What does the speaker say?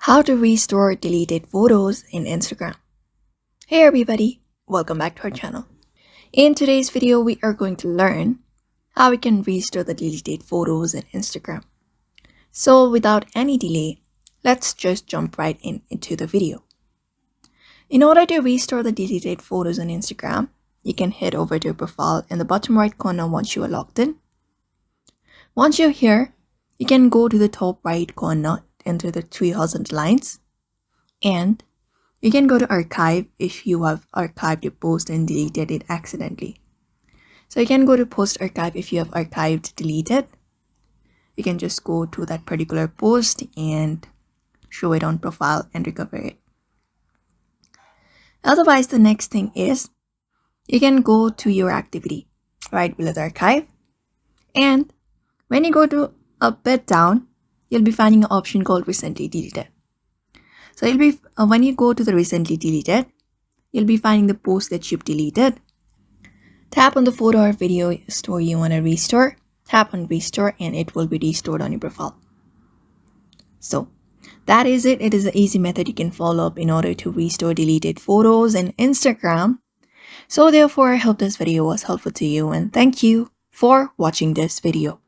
How to restore deleted photos in Instagram. Hey everybody, welcome back to our channel. In today's video, we are going to learn how we can restore the deleted photos in Instagram. So without any delay, let's just jump right into the video. In order to restore the deleted photos on Instagram, you can head over to your profile in the bottom right corner once you are logged in. Once you're here, you can go to the top right corner into the three horizontal lines, and you can go to archive if you have archived your post and deleted it accidentally. So you can go to post archive if you have archived deleted. You can just go to that particular post and show it on profile and recover it. Otherwise, the next thing is you can go to your activity right below the archive, and when you go to a bit down, you'll be finding an option called recently deleted. So when you go to the recently deleted, you'll be finding the post that you've deleted. Tap on the photo or video store you want to restore. Tap on restore and it will be restored on your profile. So that is it. It is an easy method you can follow up in order to restore deleted photos in Instagram. So therefore, I hope this video was helpful to you, and thank you for watching this video.